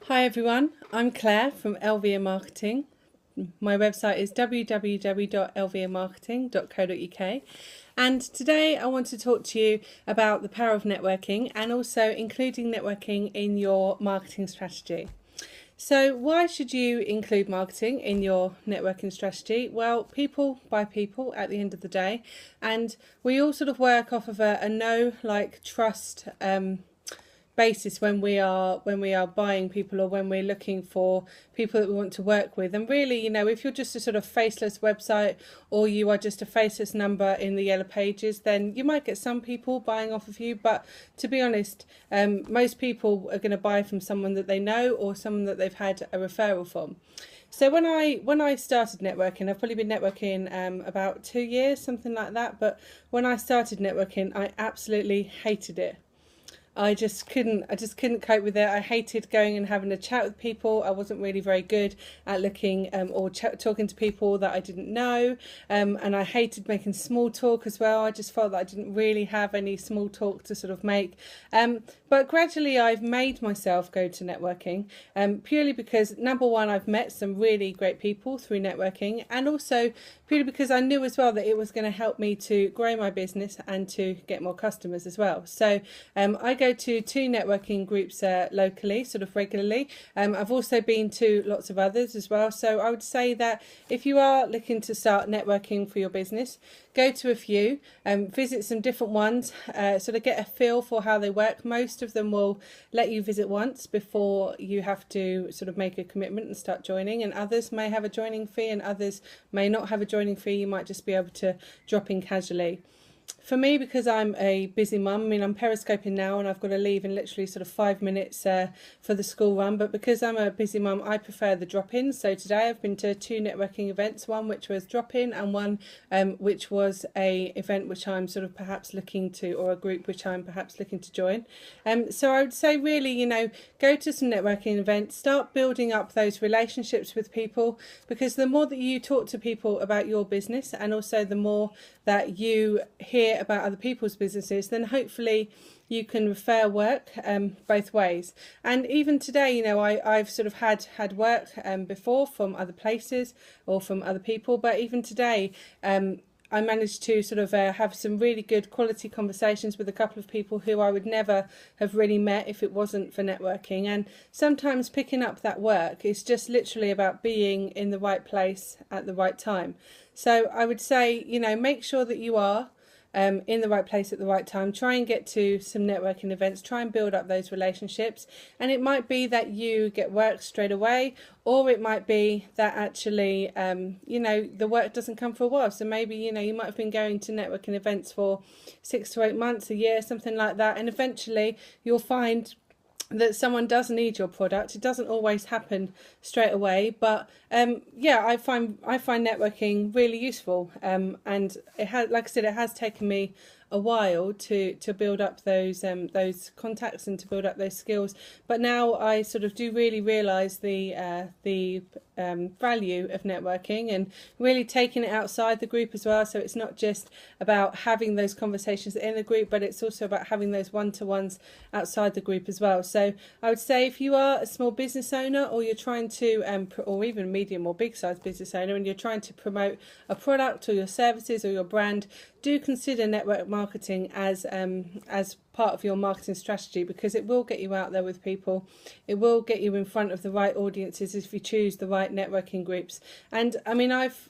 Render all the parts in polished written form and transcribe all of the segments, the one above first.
Hi everyone, I'm Claire from LVM Marketing. My website is www.lvmmarketing.co.uk, and today I want to talk to you about the power of networking and also including networking in your marketing strategy. So why should you include marketing in your networking strategy? Well, people buy people at the end of the day, and we all sort of work off of a know, like, trust basis when we are buying people, or when we're looking for people that we want to work with. And really, if you're just a sort of faceless website, or you are just a faceless number in the yellow pages, then you might get some people buying off of you, but to be honest, most people are going to buy from someone that they know or someone that they've had a referral from. So when I started networking, I've probably been networking about 2 years, something like that, but when I started networking, I absolutely hated it. I just couldn't cope with it. I hated going and having a chat with people. I wasn't really very good at looking or talking to people that I didn't know, and I hated making small talk as well. I just felt that I didn't really have any small talk to sort of make. But gradually I've made myself go to networking, purely because, number one, I've met some really great people through networking, and also purely because I knew as well that it was going to help me to grow my business and to get more customers as well. So I go to 2 networking groups locally, sort of regularly. I've also been to lots of others as well. So I would say that if you are looking to start networking for your business, go to a few, visit some different ones, sort of get a feel for how they work. Most of them will let you visit once before you have to sort of make a commitment and start joining, and others may have a joining fee and others may not have a joining fee. You might just be able to drop in casually. For me, because I'm a busy mum, I mean, I'm periscoping now and I've got to leave in literally sort of 5 minutes for the school run, but because I'm a busy mum, I prefer the drop-in. So today I've been to 2 networking events, one which was drop-in and one which was a event which I'm sort of perhaps looking to, or a group which I'm perhaps looking to join. So I would say really, go to some networking events, start building up those relationships with people, because the more that you talk to people about your business, and also the more that you hear about other people's businesses, then hopefully you can refer work both ways. And even today, I've sort of had work before from other places or from other people, but even today I managed to sort of have some really good quality conversations with a couple of people who I would never have really met if it wasn't for networking. And sometimes picking up that work is just literally about being in the right place at the right time. So I would say, make sure that you are in the right place at the right time. Try and get to some networking events. Try and build up those relationships. And it might be that you get work straight away, or it might be that actually, the work doesn't come for a while. So maybe, you might have been going to networking events for 6 to 8 months, a year, something like that. And eventually you'll find that someone does need your product. It doesn't always happen straight away, but I find networking really useful, and it has, like I said, it has taken me a while to build up those contacts and to build up those skills. But now I sort of do really realise the value of networking, and really taking it outside the group as well. So it's not just about having those conversations in the group, but it's also about having those one-to-ones outside the group as well. So I would say if you are a small business owner, or you're trying to, or even medium or big size business owner, and you're trying to promote a product or your services or your brand, do consider network marketing as part of your marketing strategy, because it will get you out there with people. It will get you in front of the right audiences if you choose the right networking groups. And I mean, I've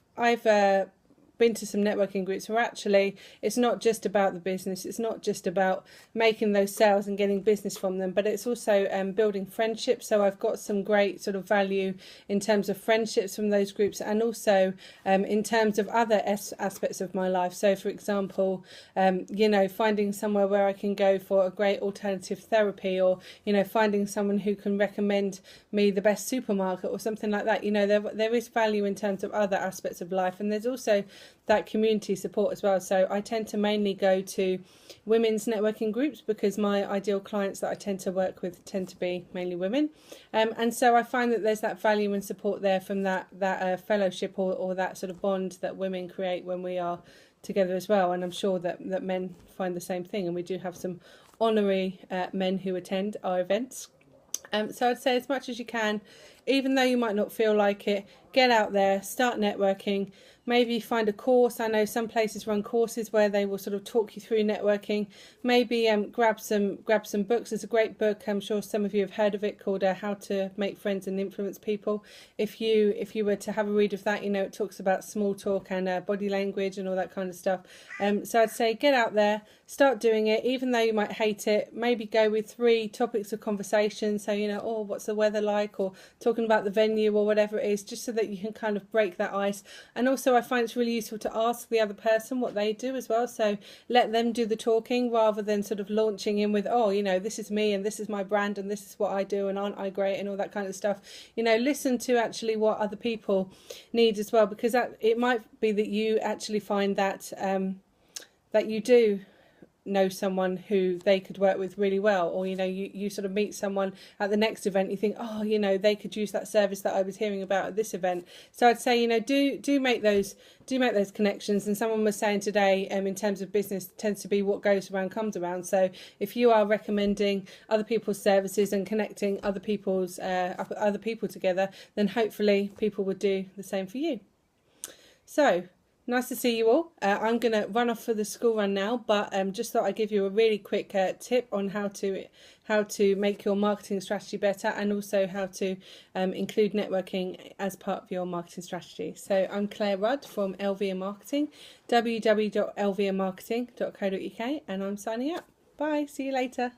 been to some networking groups where actually it's not just about the business, it's not just about making those sales and getting business from them, but it's also building friendships. So I've got some great sort of value in terms of friendships from those groups, and also in terms of other aspects of my life. So for example, finding somewhere where I can go for a great alternative therapy, or finding someone who can recommend me the best supermarket or something like that. There is value in terms of other aspects of life, and there's also that community support as well. So I tend to mainly go to women's networking groups, because my ideal clients that I tend to work with tend to be mainly women, and so I find that there's that value and support there from that fellowship, or that sort of bond that women create when we are together as well. And I'm sure that men find the same thing, and we do have some honorary men who attend our events. So I'd say as much as you can, even though you might not feel like it, get out there, start networking. Maybe find a course. I know some places run courses where they will sort of talk you through networking. Maybe grab some books. There's a great book, I'm sure some of you have heard of it, called How to Make Friends and Influence People. If you were to have a read of that, you know, it talks about small talk and body language and all that kind of stuff. So I'd say get out there, start doing it, even though you might hate it. Maybe go with 3 topics of conversation. So, you know, oh, what's the weather like, or talking about the venue or whatever it is, just so that you can kind of break that ice. And also I find it's really useful to ask the other person what they do as well. So let them do the talking rather than sort of launching in with, oh, you know, this is me and this is my brand and this is what I do and aren't I great and all that kind of stuff. You know, listen to actually what other people need as well, because it might be that you actually find that that you do know someone who they could work with really well, or you know, you sort of meet someone at the next event, you think, oh, you know, they could use that service that I was hearing about at this event. So I'd say, you know, do make those connections. And someone was saying today, in terms of business, tends to be what goes around comes around. So if you are recommending other people's services and connecting other people together, then hopefully people would do the same for you. So nice to see you all. I'm going to run off for the school run now, but just thought I'd give you a really quick tip on how to make your marketing strategy better, and also how to include networking as part of your marketing strategy. So I'm Claire Rudd from LVM Marketing, www.lvmmarketing.co.uk, and I'm signing out. Bye, see you later.